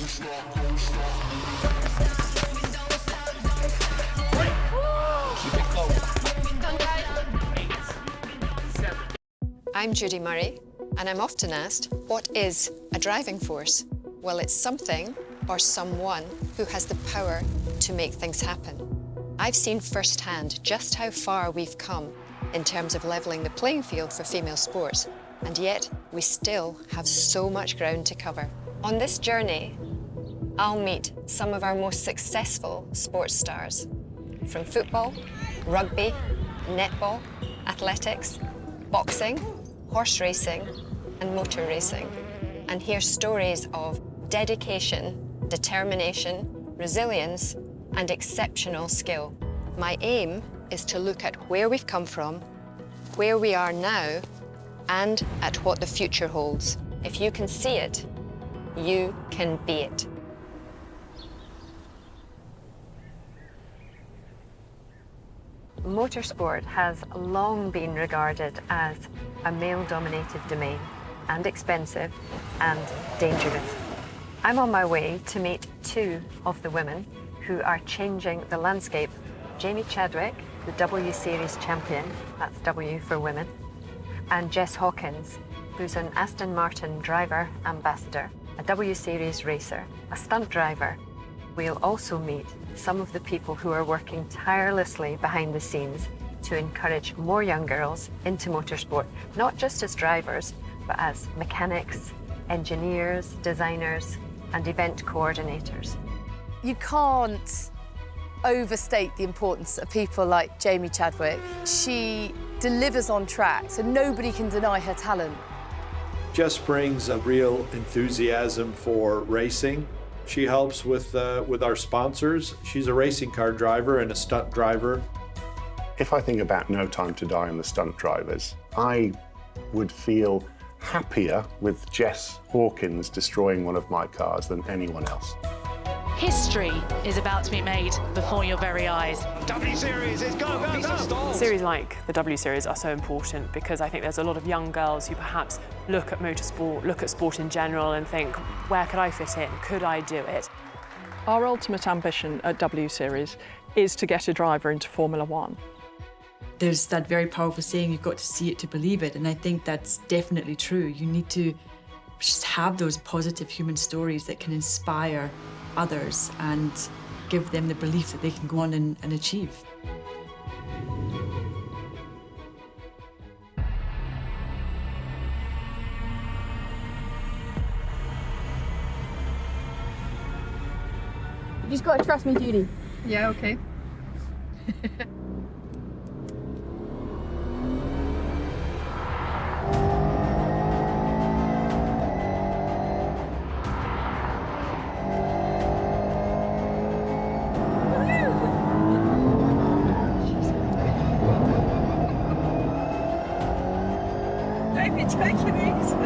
I'm Judy Murray, and I'm often asked, what is a driving force? Well, it's something or someone who has the power to make things happen. I've seen firsthand just how far we've come in terms of levelling the playing field for female sports, and yet we still have so much ground to cover. On this journey, I'll meet some of our most successful sports stars, from football, rugby, netball, athletics, boxing, horse racing, and motor racing, and hear stories of dedication, determination, resilience, and exceptional skill. My aim is to look at where we've come from, where we are now, and at what the future holds. If you can see it, you can be it. Motorsport has long been regarded as a male-dominated domain, and expensive and dangerous. I'm on my way to meet two of the women who are changing the landscape. Jamie Chadwick, the W Series champion, that's W for women, and Jess Hawkins, who's an Aston Martin driver ambassador, a W Series racer, a stunt driver. We'll also meet some of the people who are working tirelessly behind the scenes to encourage more young girls into motorsport, not just as drivers, but as mechanics, engineers, designers, and event coordinators. You can't overstate the importance of people like Jamie Chadwick. She delivers on track, so nobody can deny her talent. Jess brings a real enthusiasm for racing. She helps with our sponsors. She's a racing car driver and a stunt driver. If I think about No Time to Die and the stunt drivers, I would feel happier with Jess Hawkins destroying one of my cars than anyone else. History is about to be made before your very eyes. W Series is go, go, go! Series like the W Series are so important because I think there's a lot of young girls who perhaps look at motorsport, look at sport in general and think, where could I fit in? Could I do it? Our ultimate ambition at W Series is to get a driver into Formula One. There's that very powerful saying, you've got to see it to believe it, and I think that's definitely true. You need to just have those positive human stories that can inspire others and give them the belief that they can go on and achieve. You just gotta trust me, Judy. Yeah, okay. Take it easy.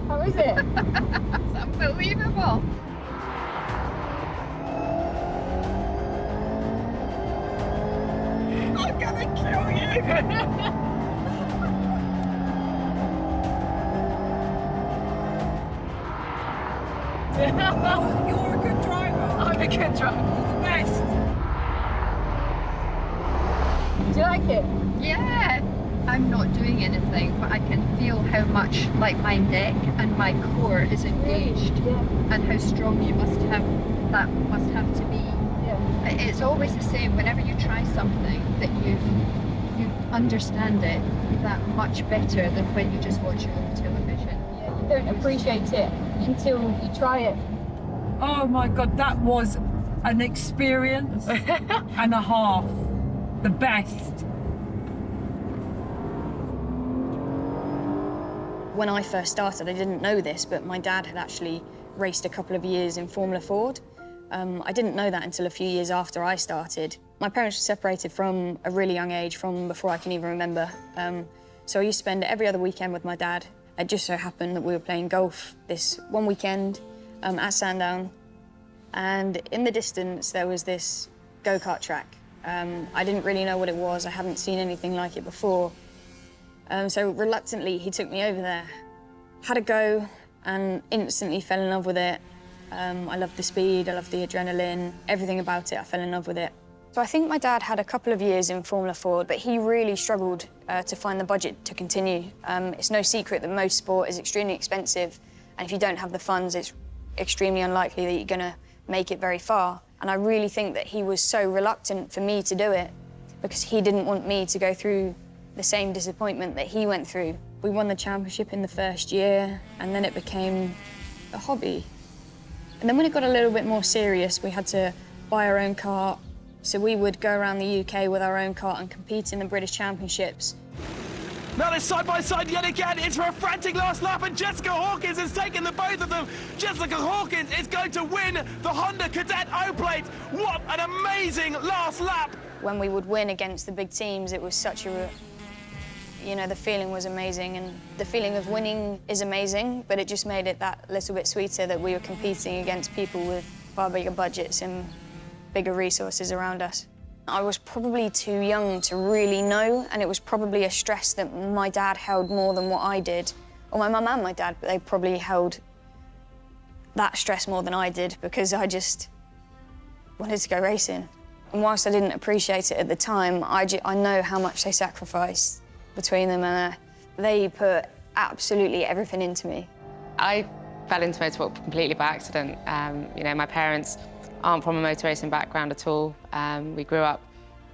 How is it? It's unbelievable. I'm gonna kill you! You're a good driver. I'm a good driver. You're the best. Do you like it? Yeah. I'm not doing anything, but I can feel how much like my neck and my core is engaged, and how strong you must have to be. It's always the same. Whenever you try something that you understand it that much better than when you just watch it on television. Yeah, you don't appreciate it until you try it. Oh my God, that was an experience and a half. The best. When I first started, I didn't know this, but my dad had actually raced a couple of years in Formula Ford. I didn't know that until a few years after I started. My parents were separated from a really young age, from before I can even remember. So I used to spend every other weekend with my dad, It just so happened that we were playing golf this one weekend at Sandown, and in the distance there was this go-kart track. I didn't really know what it was. I hadn't seen anything like it before. So reluctantly, he took me over there. Had a go and instantly fell in love with it. I loved the speed, I loved the adrenaline, everything about it, I fell in love with it. So I think my dad had a couple of years in Formula Ford, but he really struggled to find the budget to continue. It's no secret that motorsport is extremely expensive, and if you don't have the funds, it's extremely unlikely that you're gonna make it very far. And I really think that he was so reluctant for me to do it because he didn't want me to go through the same disappointment that he went through. We won the championship in the first year, and then it became a hobby. And then when it got a little bit more serious, we had to buy our own kart. So we would go around the UK with our own kart and compete in the British Championships. Now they're side by side yet again. It's for a frantic last lap, and Jessica Hawkins has taken the both of them. Jessica Hawkins is going to win the Honda Cadet O-Plate. What an amazing last lap. When we would win against the big teams, it was such a, you know, the feeling was amazing, and the feeling of winning is amazing, but it just made it that little bit sweeter that we were competing against people with far bigger budgets and bigger resources around us. I was probably too young to really know, and it was probably a stress that my dad held more than what I did. Or my mum and my dad, but they probably held that stress more than I did because I just wanted to go racing. And whilst I didn't appreciate it at the time, I know how much they sacrificed between them, and they put absolutely everything into me. I fell into motorsport completely by accident. You know, my parents aren't from a motor racing background at all. We grew up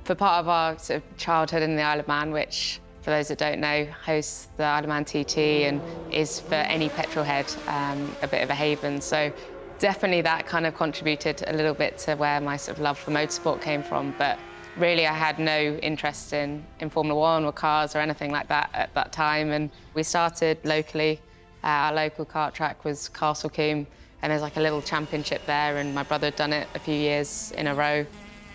for part of our sort of childhood in the Isle of Man, which, for those that don't know, hosts the Isle of Man TT and is for any petrol head a bit of a haven. So definitely that kind of contributed a little bit to where my sort of love for motorsport came from. But really, I had no interest in Formula One or cars or anything like that at that time. And we started locally. Our local kart track was Castle Combe, and there's like a little championship there, and my brother had done it a few years in a row.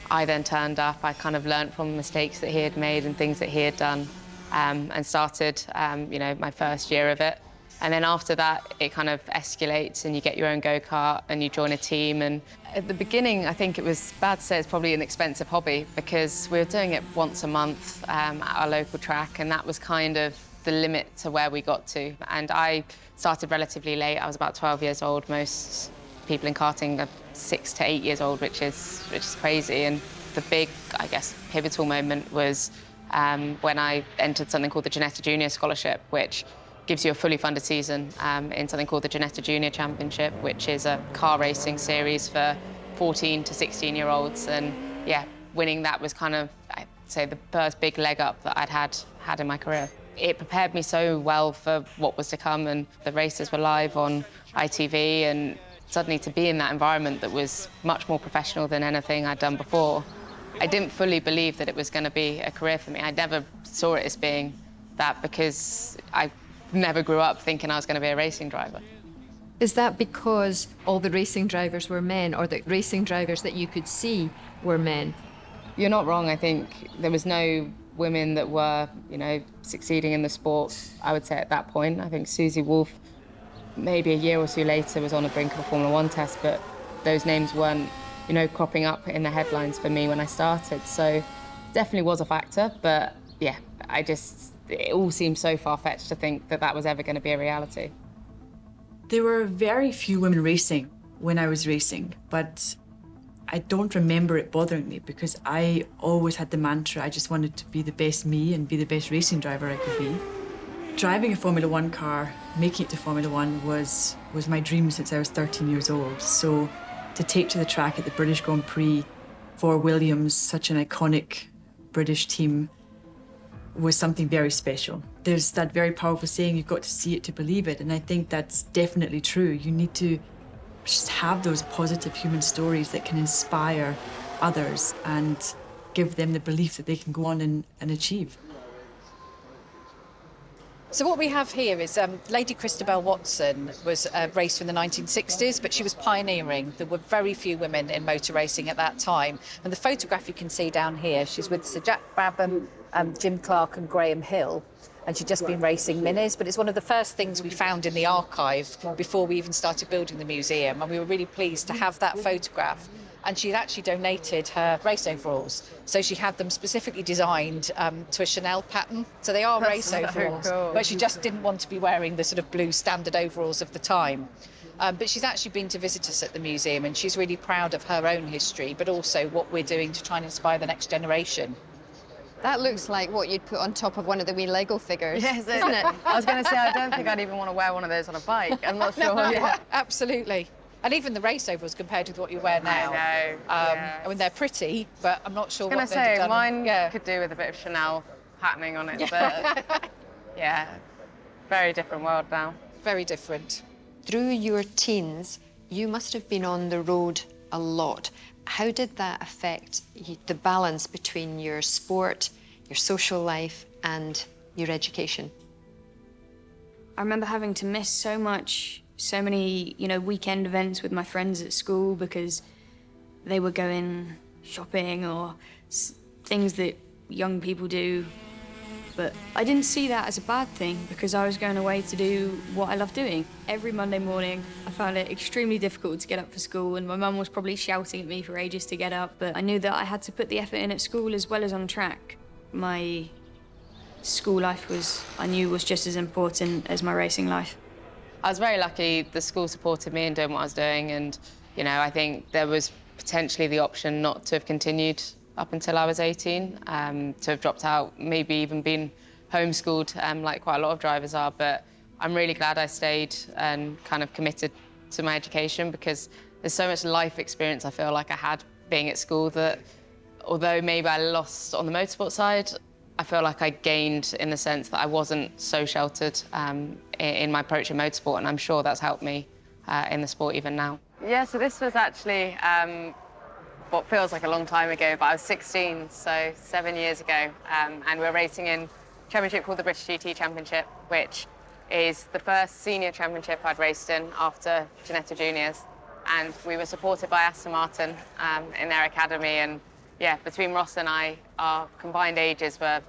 I then turned up. I kind of learnt from mistakes that he had made and things that he had done, and started, you know, my first year of it. And then after that, it kind of escalates, and you get your own go-kart and you join a team. And at the beginning, I think it was bad to say it's probably an expensive hobby because we were doing it once a month at our local track, and that was kind of the limit to where we got to. And I started relatively late. I was about 12 years old. Most people in karting are 6 to 8 years old, which is crazy. And the big, I guess, pivotal moment was when I entered something called the Geneta Junior Scholarship, which gives you a fully funded season in something called the Geneta Junior Championship, which is a car racing series for 14 to 16-year-olds. And yeah, winning that was kind of, I'd say, the first big leg up that I'd had in my career. It prepared me so well for what was to come, and the races were live on ITV, and suddenly to be in that environment that was much more professional than anything I'd done before, I didn't fully believe that it was going to be a career for me. I never saw it as being that because I never grew up thinking I was going to be a racing driver. Is that because all the racing drivers were men, or the racing drivers that you could see were men? You're not wrong. I think there was no women that were, you know, succeeding in the sport, I would say, at that point. I think Susie Wolff, maybe a year or two later, was on the brink of a Formula One test, but those names weren't, you know, cropping up in the headlines for me when I started. So definitely was a factor, but yeah, it all seemed so far-fetched to think that that was ever going to be a reality. There were very few women racing when I was racing, but I don't remember it bothering me because I always had the mantra I just wanted to be the best me and be the best racing driver I could be. Driving a Formula One car, making it to Formula One was my dream since I was 13 years old. So to take to the track at the British Grand Prix for Williams, such an iconic British team, was something very special. There's that very powerful saying, you've got to see it to believe it, and I think that's definitely true. You need to just have those positive human stories that can inspire others and give them the belief that they can go on and achieve. So what we have here is Lady Christabel Watson was a racer in the 1960s, but she was pioneering. There were very few women in motor racing at that time. And the photograph you can see down here, she's with Sir Jack Brabham, Jim Clark and Graham Hill. and she'd just been racing minis. But it's one of the first things we found in the archive before we even started building the museum, and we were really pleased to have that photograph. And she'd actually donated her race overalls. So she had them specifically designed to a Chanel pattern. So they are race overalls, cool. but she just didn't want to be wearing the sort of blue standard overalls of the time. But she's actually been to visit us at the museum, and she's really proud of her own history, but also what we're doing to try and inspire the next generation. That looks like what you'd put on top of one of the wee Lego figures. Yes, isn't it? I was going to say, I don't think I'd even want to wear one of those on a bike. I'm not sure. No, Yeah. Absolutely. And even the race overalls compared with what you wear now. I know, I mean, they're pretty, but I'm not sure I was what going to they've say, done. mine could do with a bit of Chanel patterning on it, but yeah, very different world now. Very different. Through your teens, you must have been on the road a lot. How did that affect the balance between your sport, your social life, and your education? I remember having to miss so many, weekend events with my friends at school because they were going shopping or things that young people do. But I didn't see that as a bad thing because I was going away to do what I love doing. Every Monday morning, I found it extremely difficult to get up for school, and my mum was probably shouting at me for ages to get up, but I knew that I had to put the effort in at school as well as on track. My school life I knew was just as important as my racing life. I was very lucky the school supported me in doing what I was doing, and I think there was potentially the option not to have continued up until I was 18, to have dropped out, maybe even been homeschooled like quite a lot of drivers are, but I'm really glad I stayed and kind of committed to my education because there's so much life experience I feel like I had being at school that although maybe I lost on the motorsport side, I feel like I gained in the sense that I wasn't so sheltered in my approach in motorsport, and I'm sure that's helped me in the sport even now. Yeah, so this was actually what feels like a long time ago, but I was 16, so 7 years ago, and we're racing in a championship called the British GT Championship, which is the first senior championship I'd raced in after Geneta Juniors, and we were supported by Aston Martin in their academy, and yeah, between Ross and I, our combined ages were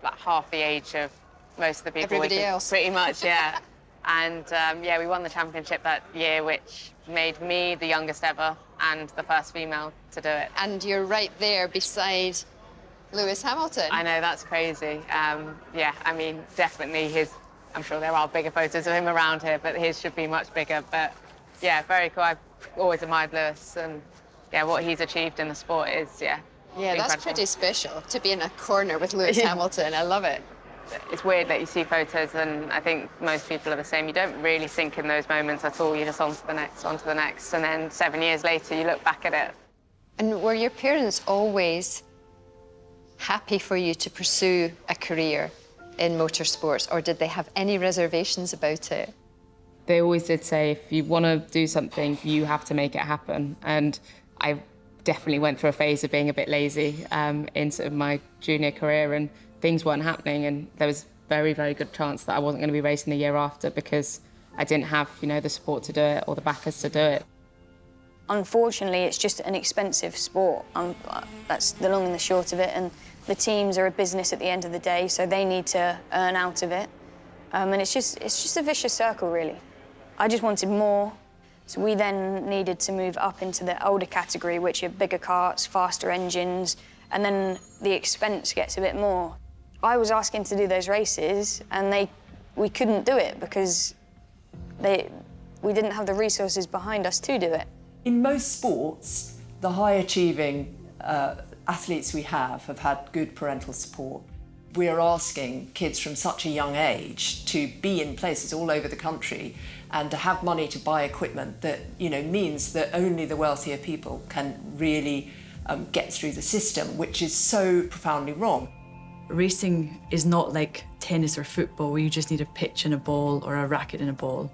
like half the age of most of the people. Everybody else. Pretty much, yeah. And yeah, we won the championship that year, which made me the youngest ever and the first female to do it. And you're right there beside Lewis Hamilton. I know, that's crazy. Yeah, I mean, definitely I'm sure there are bigger photos of him around here, but his should be much bigger. But yeah, very cool. I've always admired Lewis, and yeah, what he's achieved in the sport is, Yeah, incredible. that's pretty special, to be in a corner with Lewis Hamilton. I love it. It's weird that you see photos, and I think most people are the same. You don't really think in those moments at all. You're just on to the next, and then 7 years later, you look back at it. And were your parents always happy for you to pursue a career in motorsports, or did they have any reservations about it? They always did say, if you want to do something, you have to make it happen. And I definitely went through a phase of being a bit lazy in sort of my junior career, and things weren't happening, and there was very, very good chance that I wasn't going to be racing the year after because I didn't have, the support to do it or the backers to do it. Unfortunately, it's just an expensive sport. That's the long and the short of it, and the teams are a business at the end of the day, so they need to earn out of it. And it's just a vicious circle, really. I just wanted more, so we then needed to move up into the older category, which are bigger karts, faster engines, and then the expense gets a bit more. I was asking to do those races, and we couldn't do it because we didn't have the resources behind us to do it. In most sports, the high-achieving athletes we have had good parental support. We are asking kids from such a young age to be in places all over the country and to have money to buy equipment that means that only the wealthier people can really get through the system, which is so profoundly wrong. Racing is not like tennis or football where you just need a pitch and a ball or a racket and a ball.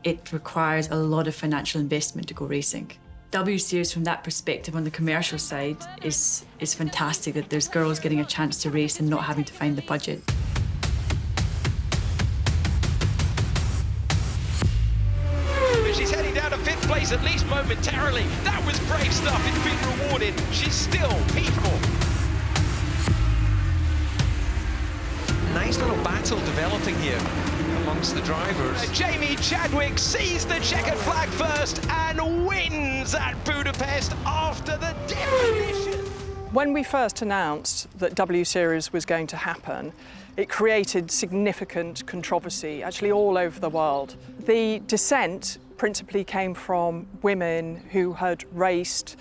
It requires a lot of financial investment to go racing. W Series from that perspective on the commercial side is fantastic, that there's girls getting a chance to race and not having to find the budget. But she's heading down to 5th place, at least momentarily. That was brave stuff. It's been rewarded. She's still P4. nice little battle developing here amongst the drivers. Jamie Chadwick sees the checkered flag first and wins at Budapest after the definition. When we first announced that W Series was going to happen, it created significant controversy, actually all over the world. The dissent principally came from women who had raced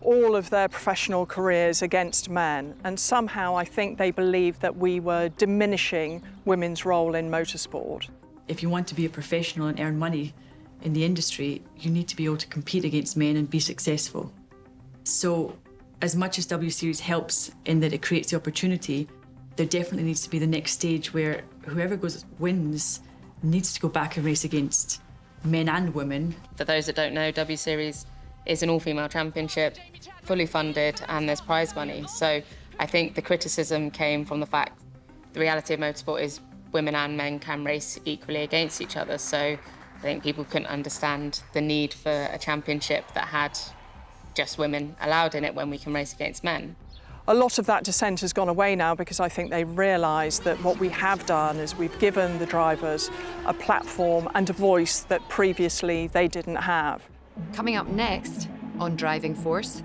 all of their professional careers against men, and somehow I think they believed that we were diminishing women's role in motorsport. If you want to be a professional and earn money in the industry, you need to be able to compete against men and be successful. So, as much as W Series helps in that it creates the opportunity, there definitely needs to be the next stage where whoever wins needs to go back and race against men and women. For those that don't know, W Series is an all-female championship, fully funded, and there's prize money. So I think the criticism came from the fact the reality of motorsport is women and men can race equally against each other. So I think people couldn't understand the need for a championship that had just women allowed in it when we can race against men. A lot of that dissent has gone away now because I think they realise that what we have done is we've given the drivers a platform and a voice that previously they didn't have. Coming up next on Driving Force.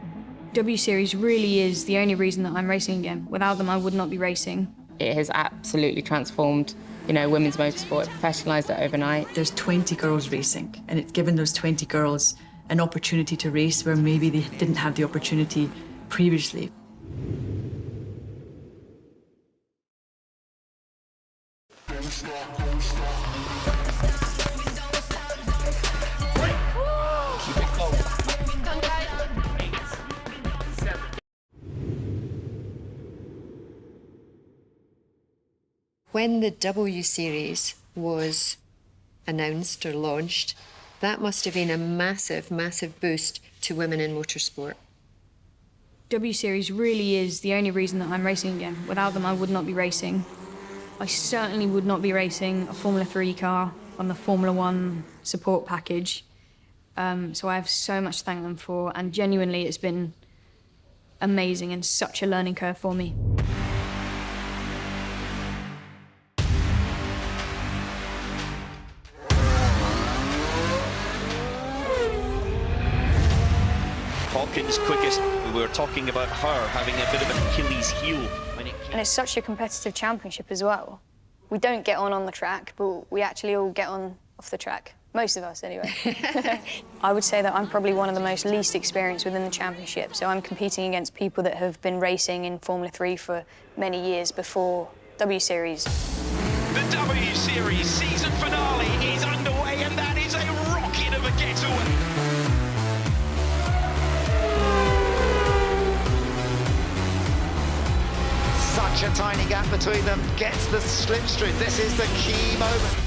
W Series really is the only reason that I'm racing again. Without them, I would not be racing. It has absolutely transformed, women's motorsport, professionalised it overnight. There's 20 girls racing, and it's given those 20 girls an opportunity to race where maybe they didn't have the opportunity previously. When the W Series was announced or launched, that must have been a massive, massive boost to women in motorsport. W Series really is the only reason that I'm racing again. Without them, I would not be racing. I certainly would not be racing a Formula 3 car on the Formula 1 support package. So I have so much to thank them for, and genuinely it's been amazing and such a learning curve for me. Hawkins quickest. We were talking about her having a bit of an Achilles heel. And it's such a competitive championship as well. We don't get on the track, but we actually all get on off the track. Most of us, anyway. I would say that I'm probably one of the most least experienced within the championship, so I'm competing against people that have been racing in Formula 3 for many years before W Series. The W Series season finale is underway, and that is a rocket of a getaway. Such a tiny gap between them, gets the slipstream. This is the key moment.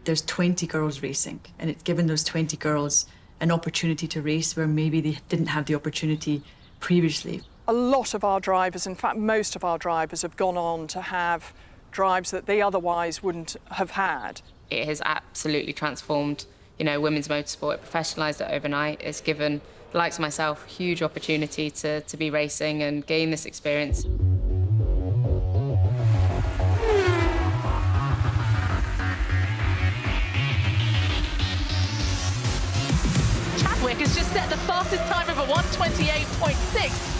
There's 20 girls racing, and it's given those 20 girls an opportunity to race where maybe they didn't have the opportunity previously. A lot of our drivers, in fact most of our drivers, have gone on to have drives that they otherwise wouldn't have had. It has absolutely transformed, women's motorsport, professionalised it overnight. It's given the likes of myself huge opportunity to be racing and gain this experience. Chadwick has just set the fastest time of a 1:28.6.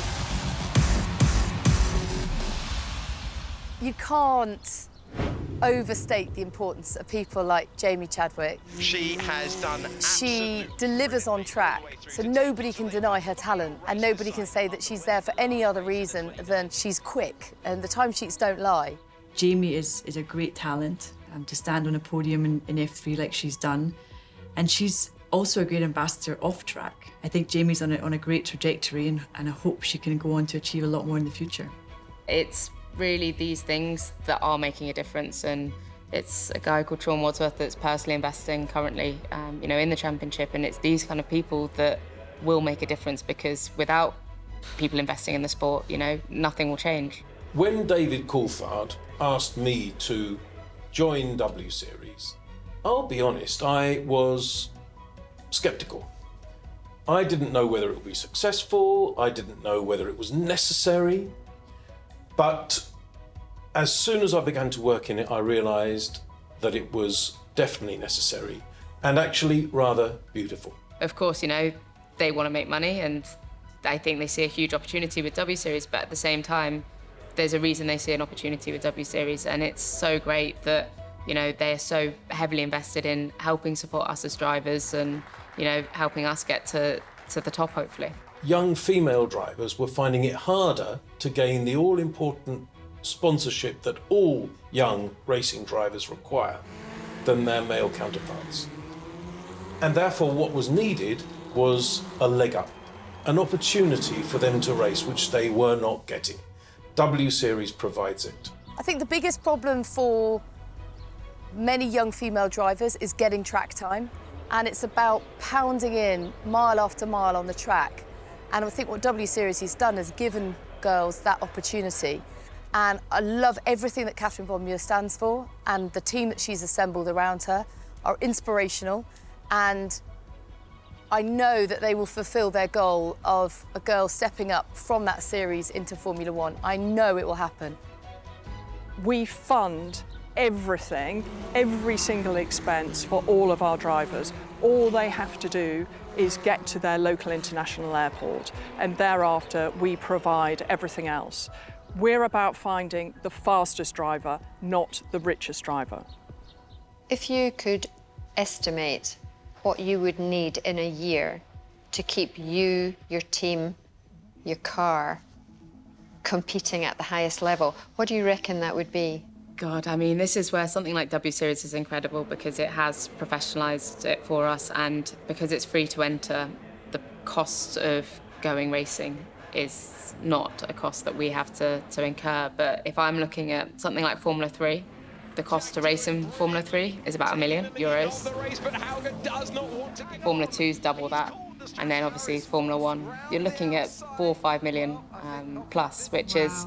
You can't overstate the importance of people like Jamie Chadwick. She has done She delivers on track, so nobody can deny her talent, and nobody can say that she's there for any other reason than she's quick, and the timesheets don't lie. Jamie is a great talent to stand on a podium in F3 like she's done, and she's also a great ambassador off track. I think Jamie's on a great trajectory, and I hope she can go on to achieve a lot more in the future. It's really these things that are making a difference, and it's a guy called Sean Wadsworth that's personally investing currently, in the championship, and it's these kind of people that will make a difference, because without people investing in the sport, nothing will change. When David Coulthard asked me to join W Series, I'll be honest, I was sceptical. I didn't know whether it would be successful, I didn't know whether it was necessary, but As soon as I began to work in it, I realised that it was definitely necessary and actually rather beautiful. Of course, you know, they want to make money and I think they see a huge opportunity with W Series, but at the same time, there's a reason they see an opportunity with W Series, and it's so great that, you know, they're so heavily invested in helping support us as drivers and, you know, helping us get to the top, hopefully. Young female drivers were finding it harder to gain the all-important sponsorship that all young racing drivers require than their male counterparts. And therefore what was needed was a leg up, an opportunity for them to race which they were not getting. W Series provides it. I think the biggest problem for many young female drivers is getting track time, and it's about pounding in mile after mile on the track. And I think what W Series has done is given girls that opportunity. And I love everything that Catherine Bonmuir stands for, and the team that she's assembled around her are inspirational, and I know that they will fulfil their goal of a girl stepping up from that series into Formula One. I know it will happen. We fund everything, every single expense for all of our drivers. All they have to do is get to their local international airport, and thereafter we provide everything else. We're about finding the fastest driver, not the richest driver. If you could estimate what you would need in a year to keep you, your team, your car competing at the highest level, what do you reckon that would be? God, I mean, this is where something like W Series is incredible because it has professionalised it for us, and because it's free to enter, the cost of going racing is not a cost that we have to incur. But if I'm looking at something like Formula 3, the cost to race in Formula 3 is about €1 million. Formula 2's double that. And then obviously Formula 1, you're looking at 4 or 5 million plus, which is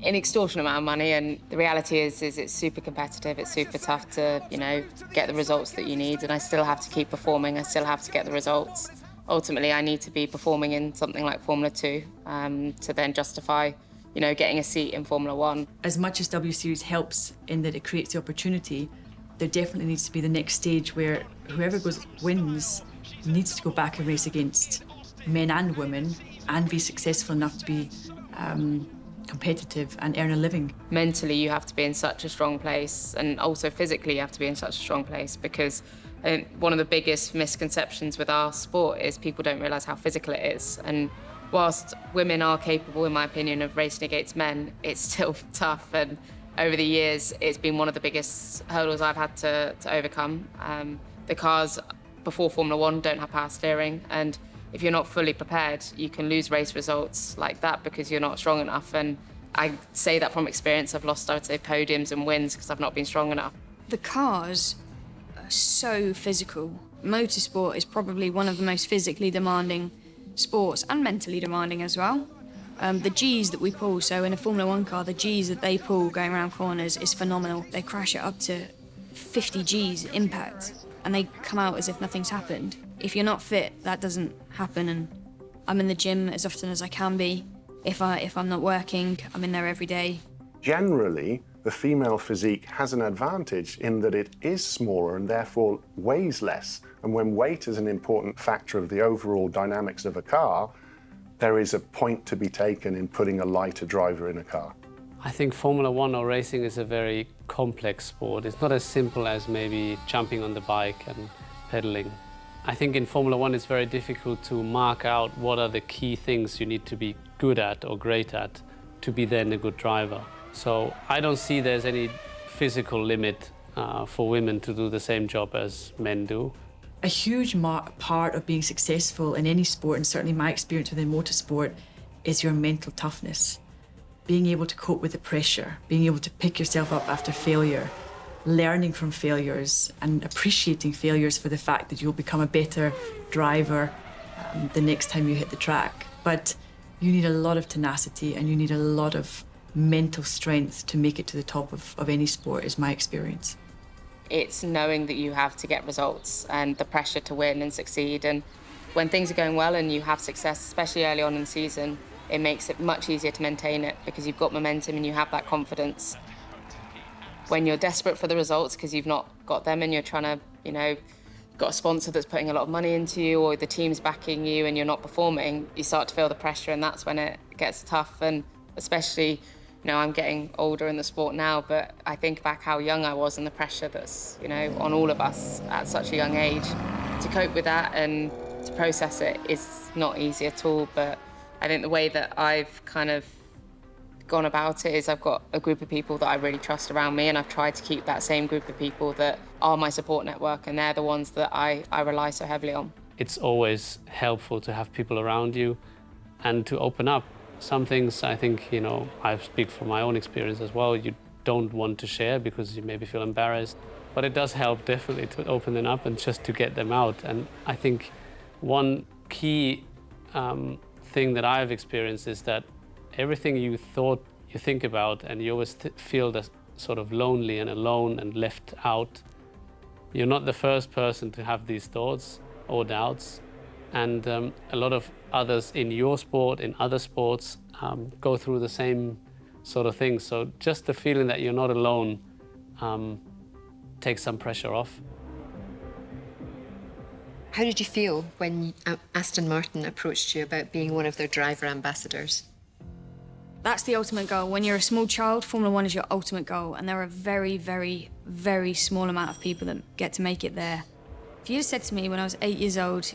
an extortionate amount of money. And the reality is it's super competitive. It's super tough to, you know, get the results that you need. And I still have to keep performing. I still have to get the results. Ultimately, I need to be performing in something like Formula 2 to then justify, you know, getting a seat in Formula 1. As much as W Series helps in that it creates the opportunity, there definitely needs to be the next stage where whoever wins needs to go back and race against men and women and be successful enough to be competitive and earn a living. Mentally, you have to be in such a strong place, and also physically, you have to be in such a strong place, because I think one of the biggest misconceptions with our sport is people don't realise how physical it is. And whilst women are capable, in my opinion, of racing against men, it's still tough. And over the years, it's been one of the biggest hurdles I've had to overcome. The cars before Formula 1 don't have power steering, and if you're not fully prepared, you can lose race results like that because you're not strong enough. And I say that from experience. I've lost, I would say, podiums and wins because I've not been strong enough. The cars are so physical. Motorsport is probably one of the most physically demanding sports, and mentally demanding as well. The Gs that we pull, so in a Formula 1 car, the Gs that they pull going around corners is phenomenal. They crash it up to 50 Gs impact, and they come out as if nothing's happened. If you're not fit, that doesn't happen, and I'm in the gym as often as I can be. If I'm not working, I'm in there every day. Generally, the female physique has an advantage in that it is smaller and therefore weighs less. And when weight is an important factor of the overall dynamics of a car, there is a point to be taken in putting a lighter driver in a car. I think Formula 1 or racing is a very complex sport. It's not as simple as maybe jumping on the bike and pedaling. I think in Formula 1 it's very difficult to mark out what are the key things you need to be good at or great at to be then a good driver. So I don't see there's any physical limit for women to do the same job as men do. A huge part of being successful in any sport, and certainly my experience within motorsport, is your mental toughness. Being able to cope with the pressure, being able to pick yourself up after failure, learning from failures and appreciating failures for the fact that you'll become a better driver the next time you hit the track. But you need a lot of tenacity and you need a lot of mental strength to make it to the top of any sport, is my experience. It's knowing that you have to get results and the pressure to win and succeed. And when things are going well and you have success, especially early on in the season, it makes it much easier to maintain it because you've got momentum and you have that confidence. When you're desperate for the results because you've not got them and you're trying to, you know, got a sponsor that's putting a lot of money into you or the team's backing you and you're not performing, you start to feel the pressure and that's when it gets tough. And especially, you know, I'm getting older in the sport now, but I think back how young I was and the pressure that's, you know, on all of us at such a young age. To cope with that and to process it is not easy at all, but I think the way that I've kind of gone about it is I've got a group of people that I really trust around me and I've tried to keep that same group of people that are my support network and they're the ones that I rely so heavily on. It's always helpful to have people around you and to open up. Some things I think, you know, I speak from my own experience as well, you don't want to share because you maybe feel embarrassed. But it does help definitely to open them up and just to get them out. And I think one key thing that I've experienced is that everything you thought you think about and you always feel that sort of lonely and alone and left out, you're not the first person to have these thoughts or doubts. And a lot of others in your sport, in other sports, go through the same sort of thing. So just the feeling that you're not alone takes some pressure off. How did you feel when Aston Martin approached you about being one of their driver ambassadors? That's the ultimate goal. When you're a small child, Formula One is your ultimate goal, and there are a very, very, very small amount of people that get to make it there. If you'd have said to me when I was 8 years old,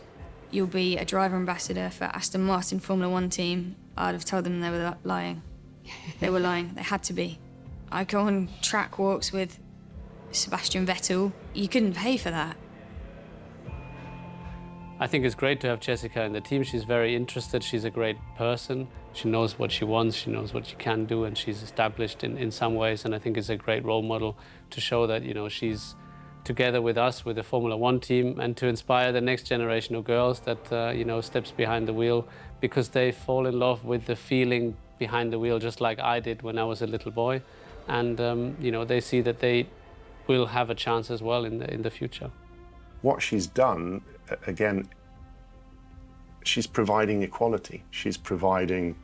you'll be a driver ambassador for Aston Martin Formula One team, I'd have told them they were lying. They were lying, they had to be. I go on track walks with Sebastian Vettel. You couldn't pay for that. I think it's great to have Jessica in the team. She's very interested, she's a great person. She knows what she wants, she knows what she can do, and she's established in some ways, and I think it's a great role model to show that, you know, she's together with us, with the Formula One team, and to inspire the next generation of girls that, you know, steps behind the wheel because they fall in love with the feeling behind the wheel, just like I did when I was a little boy. And, you know, they see that they will have a chance as well in the future. What she's done, again, she's providing equality. She's providing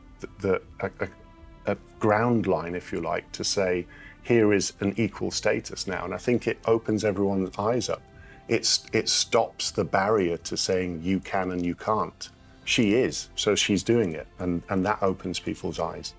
a ground line, if you like, to say, here is an equal status now. And I think it opens everyone's eyes up. It stops the barrier to saying you can and you can't. She is, so she's doing it, and that opens people's eyes.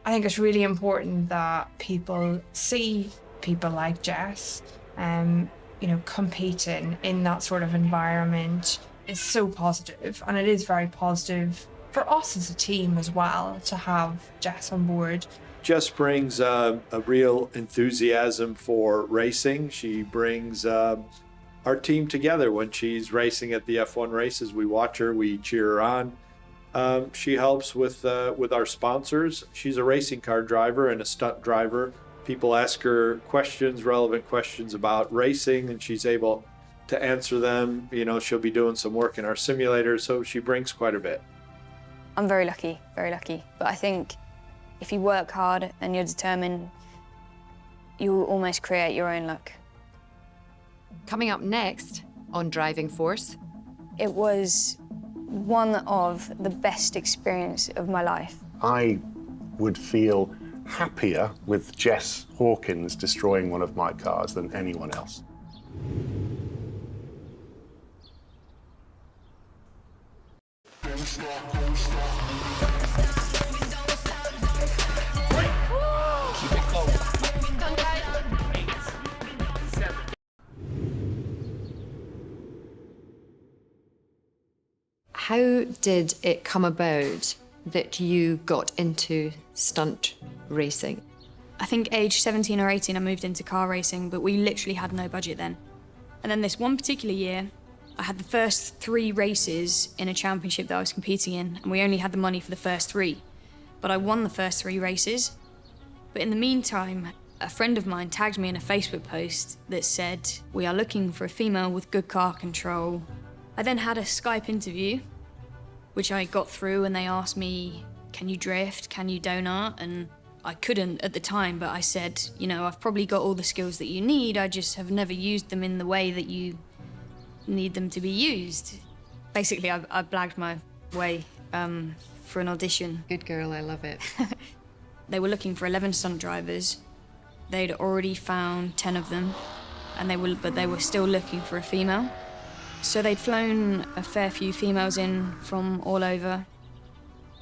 I think it's really important that people see people like Jess, you know, competing in that sort of environment is so positive, and it is very positive for us as a team as well to have Jess on board. Jess brings a real enthusiasm for racing. She brings our team together when she's racing at the F1 races. We watch her, we cheer her on. She helps with our sponsors. She's a racing car driver and a stunt driver. People ask her questions, relevant questions about racing, and she's able to answer them. You know, she'll be doing some work in our simulator, so she brings quite a bit. I'm very lucky, but I think if you work hard and you're determined, you almost create your own luck. Coming up next on Driving Force. It was one of the best experiences of my life. I would feel happier with Jess Hawkins destroying one of my cars than anyone else. How did it come about that you got into stunt racing? I think age 17 or 18 I moved into car racing, but we literally had no budget then. And then this one particular year, I had the first 3 races in a championship that I was competing in, and we only had the money for the first 3. But I won the first 3 races. But in the meantime, a friend of mine tagged me in a Facebook post that said, "We are looking for a female with good car control." I then had a Skype interview, which I got through, and they asked me, "Can you drift? Can you donut?" And I couldn't at the time, but I said, you know, I've probably got all the skills that you need, I just have never used them in the way that you need them to be used. Basically, I blagged my way for an audition. Good girl, I love it. They were looking for 11 stunt drivers. They'd already found 10 of them, but they were still looking for a female. So they'd flown a fair few females in from all over,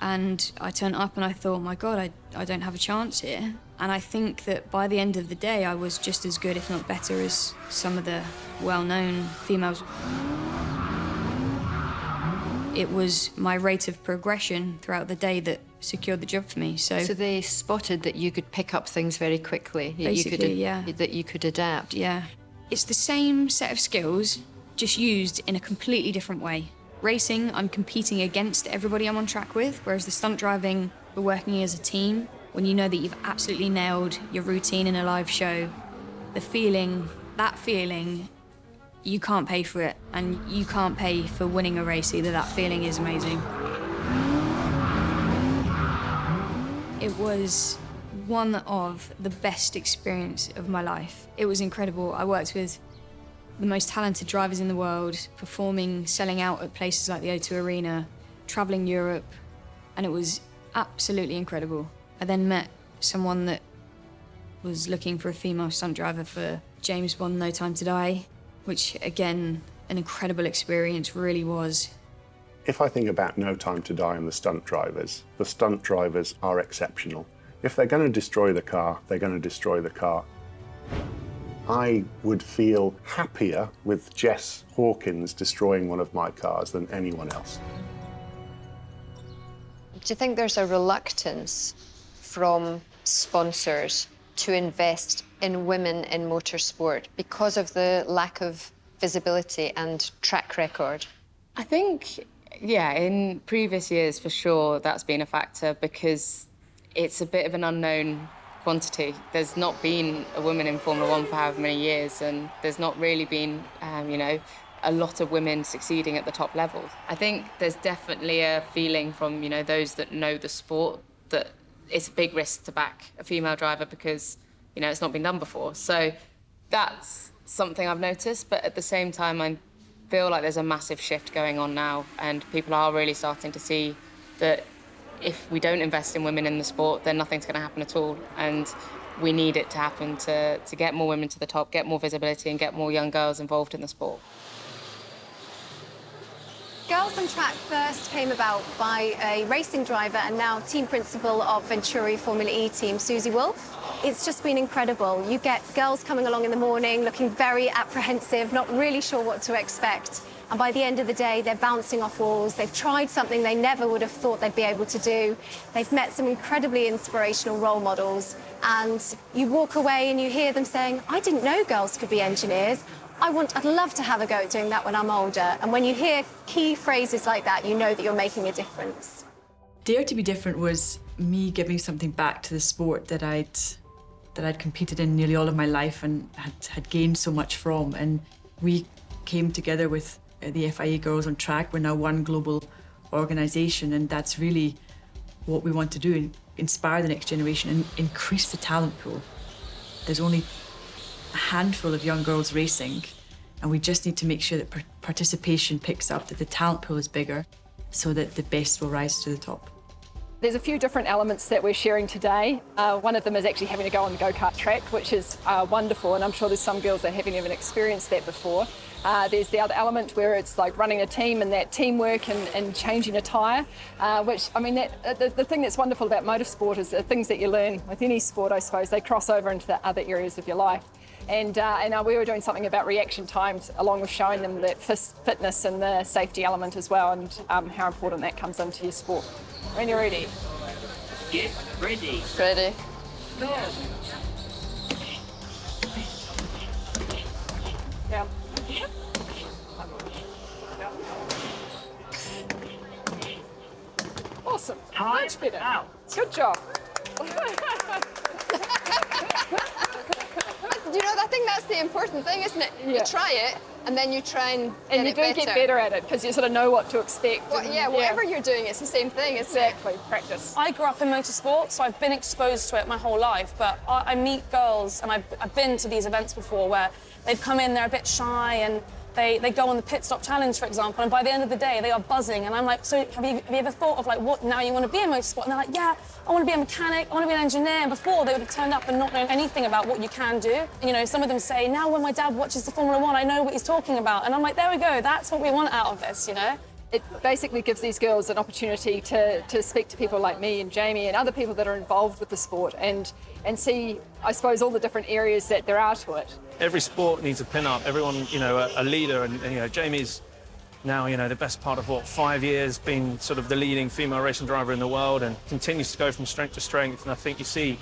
and I turned up and I thought, my God, I don't have a chance here. And I think that by the end of the day, I was just as good, if not better, as some of the well-known females. It was my rate of progression throughout the day that secured the job for me. So they spotted that you could pick up things very quickly. Basically, That you could adapt. Yeah. It's the same set of skills, just used in a completely different way. Racing, I'm competing against everybody I'm on track with, whereas the stunt driving, we're working as a team. When you know that you've absolutely nailed your routine in a live show, that feeling, you can't pay for it, and you can't pay for winning a race either. That feeling is amazing. It was one of the best experiences of my life. It was incredible. I worked with the most talented drivers in the world, performing, selling out at places like the O2 Arena, traveling Europe, and it was absolutely incredible. I then met someone that was looking for a female stunt driver for James Bond No Time to Die, which, again, an incredible experience really was. If I think about No Time to Die and the stunt drivers are exceptional. If they're going to destroy the car, they're going to destroy the car. I would feel happier with Jess Hawkins destroying one of my cars than anyone else. Do you think there's a reluctance from sponsors to invest in women in motorsport because of the lack of visibility and track record? I think, yeah, in previous years, for sure, that's been a factor because it's a bit of an unknown quantity. There's not been a woman in Formula One for however many years, and there's not really been, a lot of women succeeding at the top level. I think there's definitely a feeling from, those that know the sport that it's a big risk to back a female driver because, it's not been done before. So that's something I've noticed, but at the same time, I feel like there's a massive shift going on now, and people are really starting to see that if we don't invest in women in the sport, then nothing's going to happen at all. And we need it to happen to get more women to the top, get more visibility, and get more young girls involved in the sport. Girls on Track first came about by a racing driver and now team principal of Venturi Formula E team, Susie Wolff. It's just been incredible. You get girls coming along in the morning looking very apprehensive, not really sure what to expect. And by the end of the day, they're bouncing off walls. They've tried something they never would have thought they'd be able to do. They've met some incredibly inspirational role models. And you walk away and you hear them saying, I didn't know girls could be engineers. I'd love to have a go at doing that when I'm older. And when you hear key phrases like that, you know that you're making a difference. Dare to be Different was me giving something back to the sport that I'd competed in nearly all of my life and had gained so much from. And we came together with the FIA Girls on Track. We're now one global organisation, and that's really what we want to do, inspire the next generation and increase the talent pool. There's only a handful of young girls racing, and we just need to make sure that participation picks up, that the talent pool is bigger, so that the best will rise to the top. There's a few different elements that we're sharing today. One of them is actually having to go on the go-kart track, which is wonderful, and I'm sure there's some girls that haven't even experienced that before. There's the other element where it's like running a team and that teamwork and changing a tyre, which, I mean, the thing that's wonderful about motorsport is the things that you learn with any sport, I suppose, they cross over into the other areas of your life. And we were doing something about reaction times, along with showing them that fitness and the safety element as well, and how important that comes into your sport. When you're ready. Get ready. Ready. Go. Yeah. Awesome. Much better. Out. Good job. You know, I think that's the important thing, isn't it? Yeah. You try it, and then you try and you do get better at it, because you sort of know what to expect. Well, yeah, whatever you're doing, it's the same thing, isn't it? Exactly, practice. I grew up in motorsport, so I've been exposed to it my whole life, but I meet girls, and I've been to these events before where they've come in, they're a bit shy, and They go on the pit stop challenge, for example, and by the end of the day, they are buzzing. And I'm like, so have you ever thought of like what now you want to be in motorsport? And they're like, yeah, I want to be a mechanic, I want to be an engineer. And before, they would have turned up and not known anything about what you can do. And, you know, some of them say, now when my dad watches the Formula One, I know what he's talking about. And I'm like, there we go, that's what we want out of this, you know? It basically gives these girls an opportunity to speak to people like me and Jamie and other people that are involved with the sport and see, I suppose, all the different areas that there are to it. Every sport needs a pin-up. Everyone, you know, a leader, and you know, Jamie's now, you know, the best part of what, 5 years, being sort of the leading female racing driver in the world, and continues to go from strength to strength. And I think you see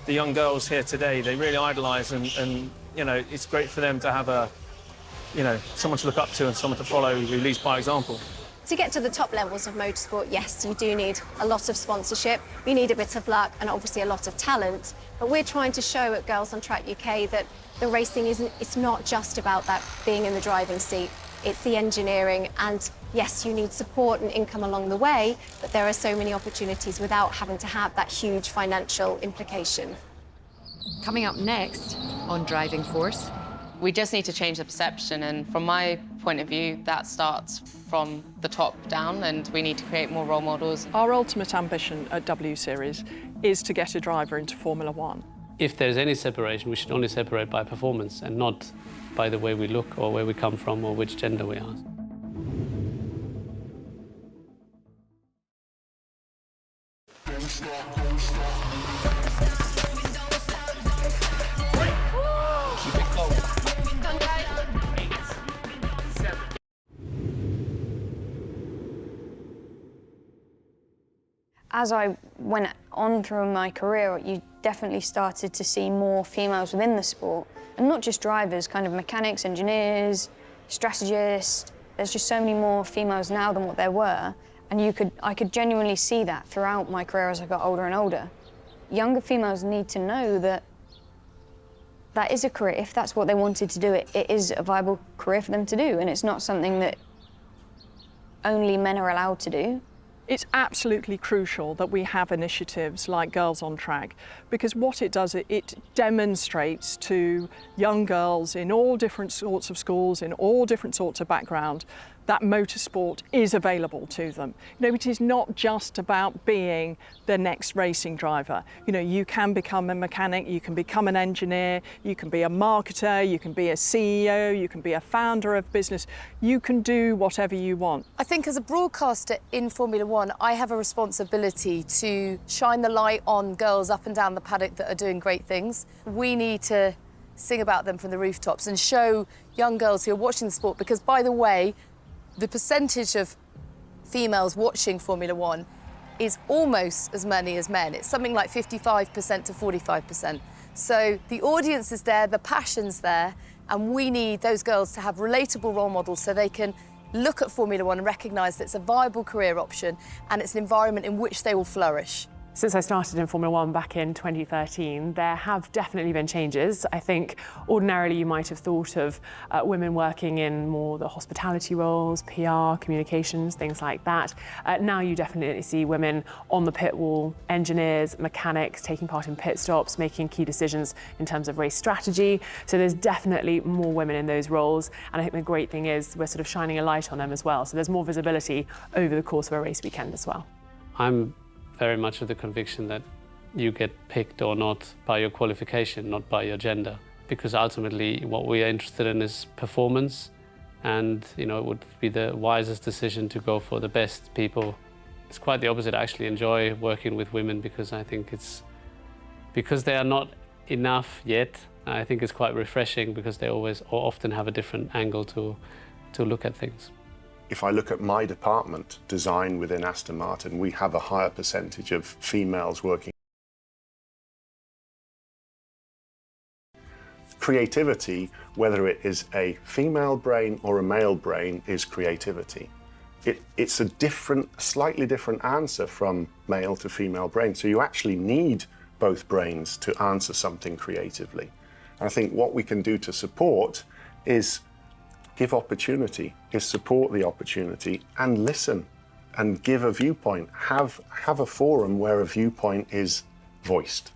the young girls here today, they really idolise, and you know, it's great for them to have a, you know, someone to look up to and someone to follow who leads by example. To get to the top levels of motorsport, yes, you do need a lot of sponsorship, you need a bit of luck and obviously a lot of talent. But we're trying to show at Girls on Track UK that the racing it's not just about that being in the driving seat, it's the engineering, and yes, you need support and income along the way, but there are so many opportunities without having to have that huge financial implication. Coming up next on Driving Force. We just need to change the perception, and from my point of view, that starts from the top down, and we need to create more role models. Our ultimate ambition at W Series is to get a driver into Formula One. If there's any separation, we should only separate by performance and not by the way we look or where we come from or which gender we are. As I went on through my career, you definitely started to see more females within the sport. And not just drivers, kind of mechanics, engineers, strategists. There's just so many more females now than what there were. And I could genuinely see that throughout my career as I got older and older. Younger females need to know that that is a career. If that's what they wanted to do, it is a viable career for them to do. And it's not something that only men are allowed to do. It's absolutely crucial that we have initiatives like Girls on Track, because what it does, it demonstrates to young girls in all different sorts of schools, in all different sorts of background, that motorsport is available to them. You know, it is not just about being the next racing driver. You know, you can become a mechanic, you can become an engineer, you can be a marketer, you can be a CEO, you can be a founder of business. You can do whatever you want. I think as a broadcaster in Formula One, I have a responsibility to shine the light on girls up and down the paddock that are doing great things. We need to sing about them from the rooftops and show young girls who are watching the sport, because, by the way, the percentage of females watching Formula One is almost as many as men. It's something like 55% to 45%. So the audience is there, the passion's there, and we need those girls to have relatable role models so they can look at Formula One and recognise that it's a viable career option and it's an environment in which they will flourish. Since I started in Formula One back in 2013, there have definitely been changes. I think ordinarily you might have thought of women working in more the hospitality roles, PR, communications, things like that. Now you definitely see women on the pit wall, engineers, mechanics, taking part in pit stops, making key decisions in terms of race strategy. So there's definitely more women in those roles. And I think the great thing is we're sort of shining a light on them as well. So there's more visibility over the course of a race weekend as well. I'm very much of the conviction that you get picked or not by your qualification, not by your gender, because ultimately what we are interested in is performance, and you know, it would be the wisest decision to go for the best people. It's quite the opposite. I actually enjoy working with women because I think it's because they are not enough yet. I think it's quite refreshing because they always or often have a different angle to look at things. If I look at my department, design within Aston Martin, we have a higher percentage of females working. Creativity, whether it is a female brain or a male brain, is creativity. It's a slightly different answer from male to female brain. So you actually need both brains to answer something creatively. And I think what we can do to support is give opportunity, is support the opportunity and listen and give a viewpoint. Have a forum where a viewpoint is voiced.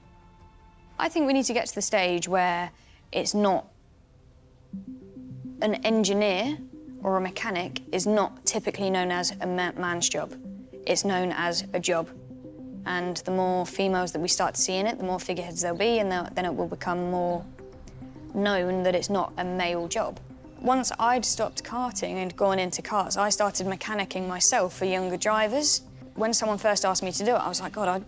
I think we need to get to the stage where it's not An engineer or a mechanic is not typically known as a man's job. It's known as a job. And the more females that we start to see in it, the more figureheads there'll be, and then it will become more known that it's not a male job. Once I'd stopped karting and gone into karts, I started mechanicking myself for younger drivers. When someone first asked me to do it, I was like, God,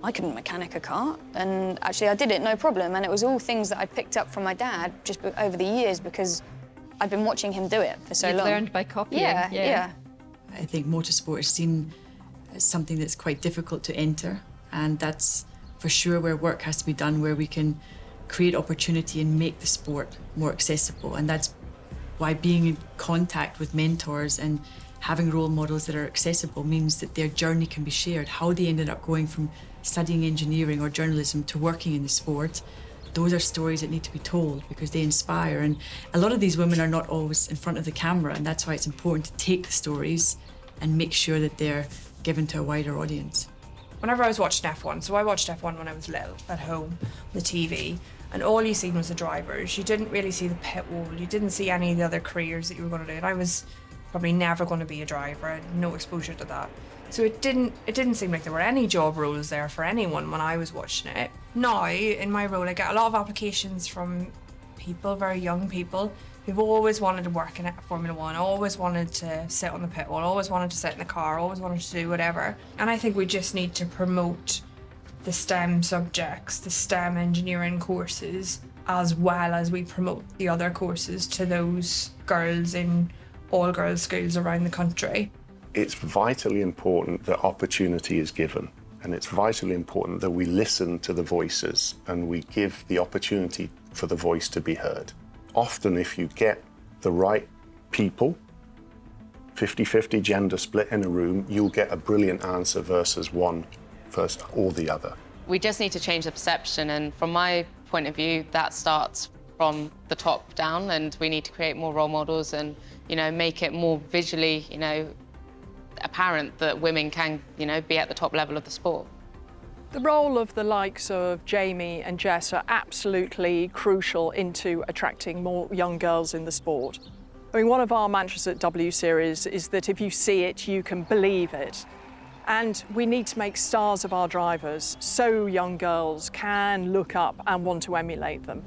I couldn't mechanic a kart. And actually, I did it, no problem. And it was all things that I picked up from my dad just over the years because I'd been watching him do it for so long. You've learned by copying. Yeah. I think motorsport is seen as something that's quite difficult to enter, and that's for sure where work has to be done, where we can create opportunity and make the sport more accessible. And that's why being in contact with mentors and having role models that are accessible means that their journey can be shared. How they ended up going from studying engineering or journalism to working in the sport, those are stories that need to be told because they inspire. And a lot of these women are not always in front of the camera, and that's why it's important to take the stories and make sure that they're given to a wider audience. Whenever I was watching F1, so I watched F1 when I was little, at home, on the TV, and all you seen was the drivers. You didn't really see the pit wall, you didn't see any of the other careers that you were going to do. And I was probably never going to be a driver, I had no exposure to that. So it didn't seem like there were any job roles there for anyone when I was watching it. Now, in my role, I get a lot of applications from people, very young people, who've always wanted to work in Formula One, always wanted to sit on the pit wall, always wanted to sit in the car, always wanted to do whatever. And I think we just need to promote the STEM subjects, the STEM engineering courses, as well as we promote the other courses to those girls in all girls schools around the country. It's vitally important that opportunity is given, and it's vitally important that we listen to the voices and we give the opportunity for the voice to be heard. Often, if you get the right people, 50-50 gender split in a room, you'll get a brilliant answer versus one first or the other. We just need to change the perception, and from my point of view, that starts from the top down, and we need to create more role models and, make it more visually, apparent that women can, be at the top level of the sport. The role of the likes of Jamie and Jess are absolutely crucial into attracting more young girls in the sport. I mean, one of our mantras at W Series is that if you see it, you can believe it. And we need to make stars of our drivers so young girls can look up and want to emulate them.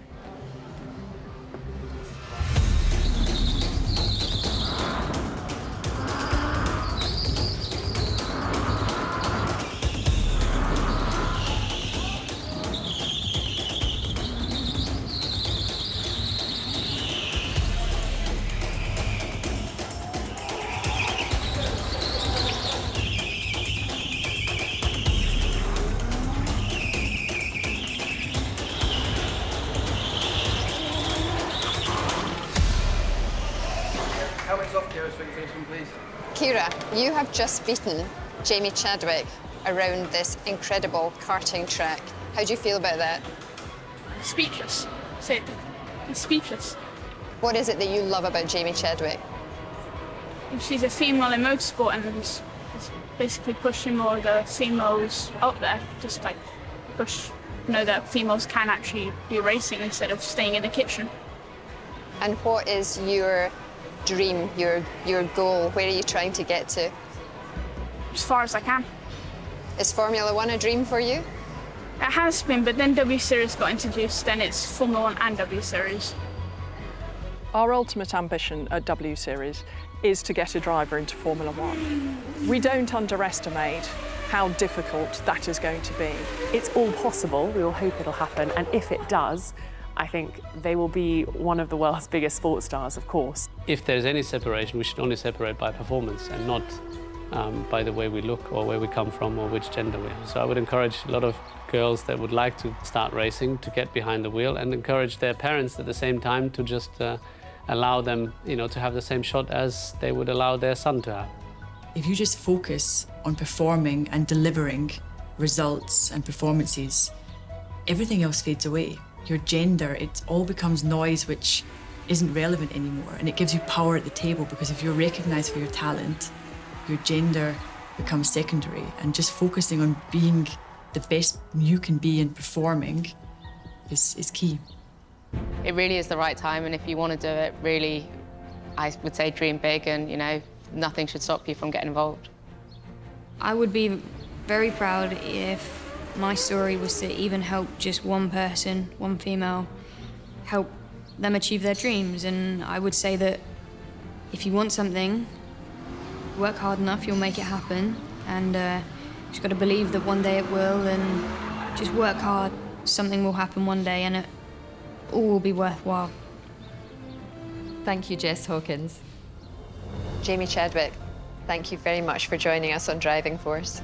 Kira, you have just beaten Jamie Chadwick around this incredible karting track. How do you feel about that? Speechless. Speechless. What is it that you love about Jamie Chadwick? She's a female in motorsport and is basically pushing more of the females out there. Just like push, that females can actually be racing instead of staying in the kitchen. And what is your dream, your goal? Where are you trying to get to? As far as I can. Is Formula One a dream for you? It has been, but then W Series got introduced, then it's Formula One and W Series. Our ultimate ambition at W Series is to get a driver into Formula One. We don't underestimate how difficult that is going to be. It's all possible, we all hope it'll happen, and if it does, I think they will be one of the world's biggest sports stars, of course. If there's any separation, we should only separate by performance and not by the way we look or where we come from or which gender we are. So I would encourage a lot of girls that would like to start racing to get behind the wheel and encourage their parents at the same time to just allow them, to have the same shot as they would allow their son to have. If you just focus on performing and delivering results and performances, everything else fades away. Your gender, it all becomes noise which isn't relevant anymore, and it gives you power at the table, because if you're recognised for your talent, your gender becomes secondary, and just focusing on being the best you can be and performing is key. It really is the right time, and if you want to do it, really I would say dream big and, you know, nothing should stop you from getting involved. I would be very proud if my story was to even help just one person, one female, help them achieve their dreams. And I would say that if you want something, work hard enough, you'll make it happen. And just got to believe that one day it will, and just work hard. Something will happen one day, and it all will be worthwhile. Thank you, Jess Hawkins. Jamie Chadwick, thank you very much for joining us on Driving Force.